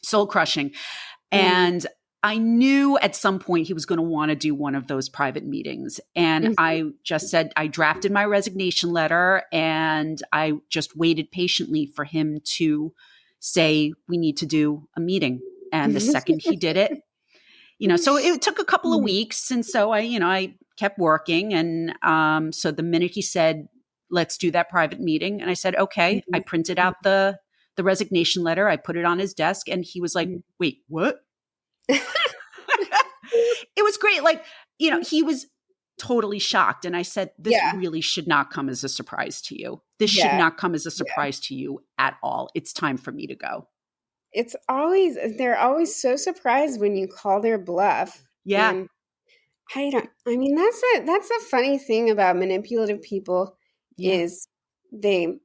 Speaker 1: soul crushing. And I knew at some point he was going to want to do one of those private meetings. And I just said, I drafted my resignation letter and I just waited patiently for him to say, we need to do a meeting. And the second he did it, so it took a couple of weeks. And so I kept working. And so the minute he said, let's do that private meeting. And I said, okay, I printed out the resignation letter. I put it on his desk and he was like, wait, what? It was great. Like, he was totally shocked. And I said, this really should not come as a surprise to you. This should not come as a surprise to you at all. It's time for me to go.
Speaker 2: They're always so surprised when you call their bluff.
Speaker 1: Yeah.
Speaker 2: And that's a funny thing about manipulative people is they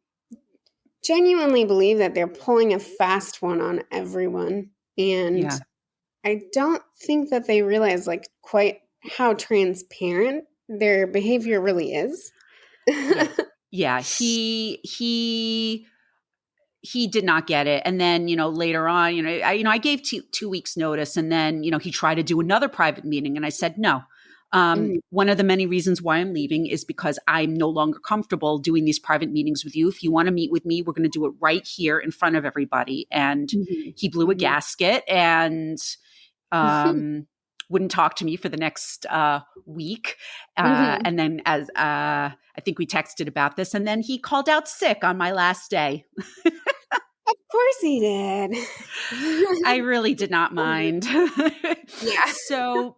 Speaker 2: genuinely believe that they're pulling a fast one on everyone. And I don't think that they realize like quite how transparent their behavior really is.
Speaker 1: Yeah. He did not get it. And then, later on, I gave 2 weeks notice and then, he tried to do another private meeting and I said, no. One of the many reasons why I'm leaving is because I'm no longer comfortable doing these private meetings with you. If you want to meet with me, we're going to do it right here in front of everybody. And he blew a gasket and wouldn't talk to me for the next week. And then as I think we texted about this, and then he called out sick on my last day.
Speaker 2: Of course he did.
Speaker 1: I really did not mind. So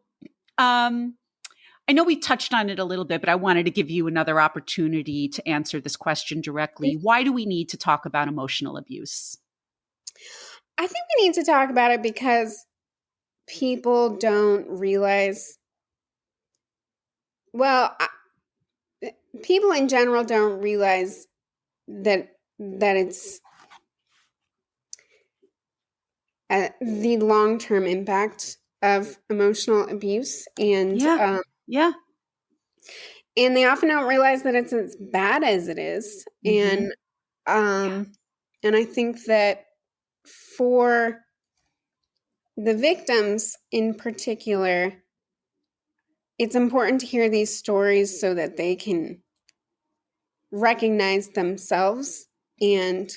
Speaker 1: I know we touched on it a little bit, but I wanted to give you another opportunity to answer this question directly. Why do we need to talk about emotional abuse?
Speaker 2: I think we need to talk about it because people don't realize, people in general don't realize that it's the long-term impact of emotional abuse. And and they often don't realize that it's as bad as it is. And I think that for the victims in particular, it's important to hear these stories so that they can recognize themselves and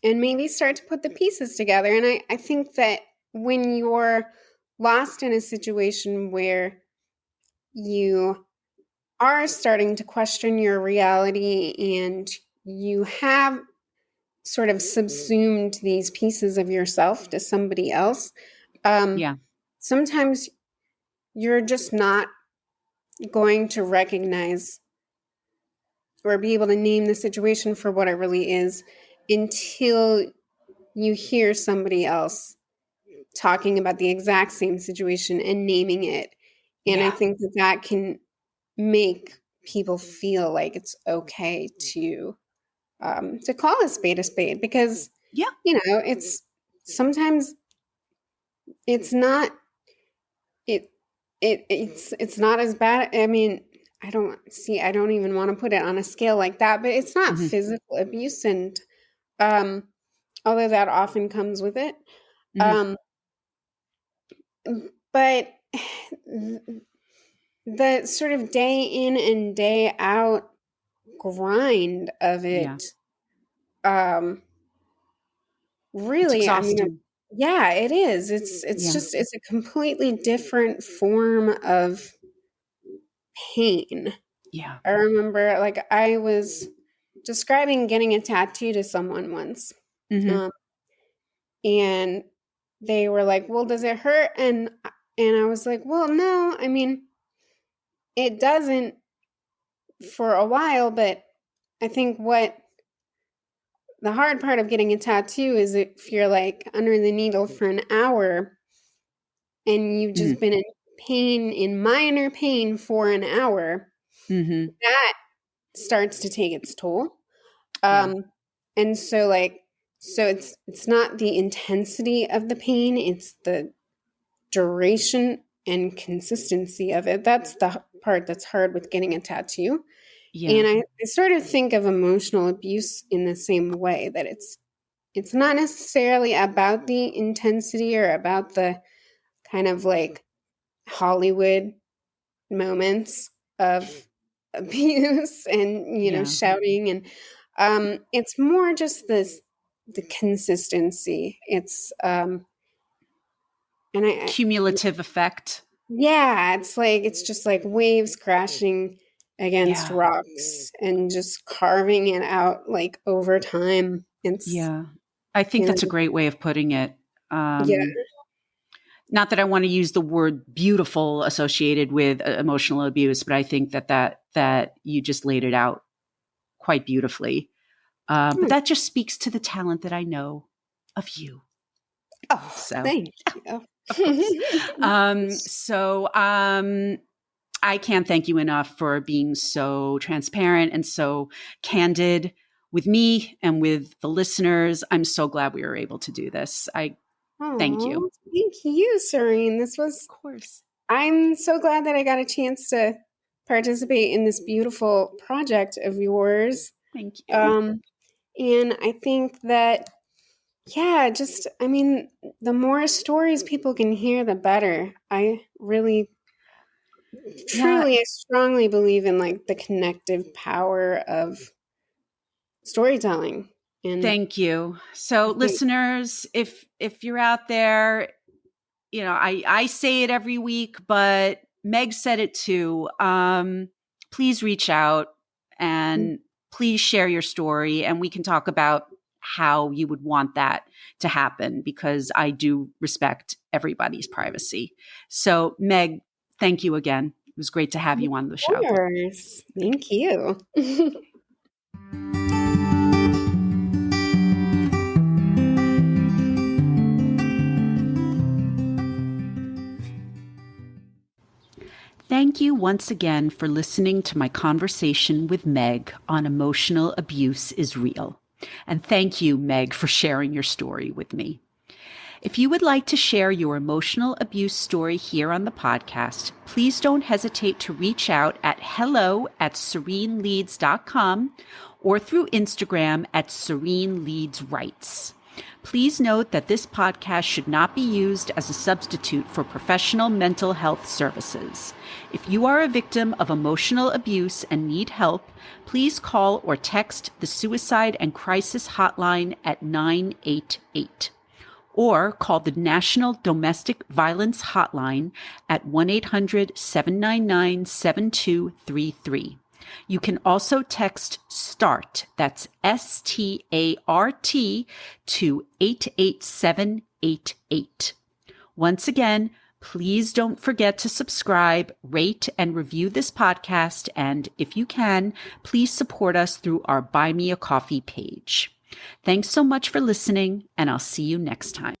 Speaker 2: maybe start to put the pieces together. And I think that when you're lost in a situation where you are starting to question your reality and you have sort of subsumed these pieces of yourself to somebody else, sometimes you're just not going to recognize or be able to name the situation for what it really is until you hear somebody else talking about the exact same situation and naming it. And I think that can make people feel like it's okay to call a spade because it's sometimes it's not it's not as bad. I mean, I don't even want to put it on a scale like that, but it's not physical abuse, and although that often comes with it, but the sort of day in and day out grind of it, really, I mean, it is. It's just it's a completely different form of pain.
Speaker 1: Yeah.
Speaker 2: I remember, like, I was describing getting a tattoo to someone once, and they were like, "Well, does it hurt?" And I was like, "Well, no. I mean, it doesn't for a while, but I think what the hard part of getting a tattoo is if you're like under the needle for an hour and you've just been in pain, in minor pain for an hour, that starts to take its toll.
Speaker 1: Yeah.
Speaker 2: And so it's not the intensity of the pain, it's the duration and consistency of it. That's the part that's hard with getting a tattoo.
Speaker 1: Yeah.
Speaker 2: And I sort of think of emotional abuse in the same way, that it's not necessarily about the intensity or about the kind of like Hollywood moments of abuse and,
Speaker 1: Yeah.
Speaker 2: shouting. And it's more just the consistency. And
Speaker 1: Cumulative effect.
Speaker 2: yeah, it's just like waves crashing against
Speaker 1: Yeah.
Speaker 2: rocks and just carving it out like over time.
Speaker 1: Yeah. I think
Speaker 2: You know,
Speaker 1: that's a great way of putting it.
Speaker 2: yeah.
Speaker 1: Not that I want to use the word beautiful associated with emotional abuse, but I think that you just laid it out quite beautifully. But that just speaks to the talent that I know of you.
Speaker 2: Oh,
Speaker 1: So,
Speaker 2: thank you.
Speaker 1: of course. I can't thank you enough for being so transparent and so candid with me and with the listeners. I'm so glad we were able to do this. Thank you.
Speaker 2: Oh, thank you, Serene.
Speaker 1: Of course.
Speaker 2: I'm so glad that I got a chance to participate in this beautiful project of yours.
Speaker 1: Thank you.
Speaker 2: And I think that, yeah, I mean, the more stories people can hear, the better. I really, truly, I strongly believe in like the connective power of storytelling. And
Speaker 1: Thank you. So,
Speaker 2: I think,
Speaker 1: listeners, if you're out there, I say it every week, but Meg said it too. Please reach out and please share your story, and we can talk about how you would want that to happen, because I do respect everybody's privacy. So, Meg, thank you again. It was great to have you on the show.
Speaker 2: of course. Thank you.
Speaker 1: Thank you once again for listening to my conversation with Meg on Emotional Abuse is Real. And thank you, Meg, for sharing your story with me. If you would like to share your emotional abuse story here on the podcast, please don't hesitate to reach out at hello@sereneleads.com or through Instagram at sereneleadsrights. Please note that this podcast should not be used as a substitute for professional mental health services. If you are a victim of emotional abuse and need help, please call or text the Suicide and Crisis Hotline at 988. Or call the National Domestic Violence Hotline at 1-800-799-7233. You can also text START, that's START, to 88788. Once again, please don't forget to subscribe, rate, and review this podcast. And if you can, please support us through our Buy Me a Coffee page. Thanks so much for listening, and I'll see you next time.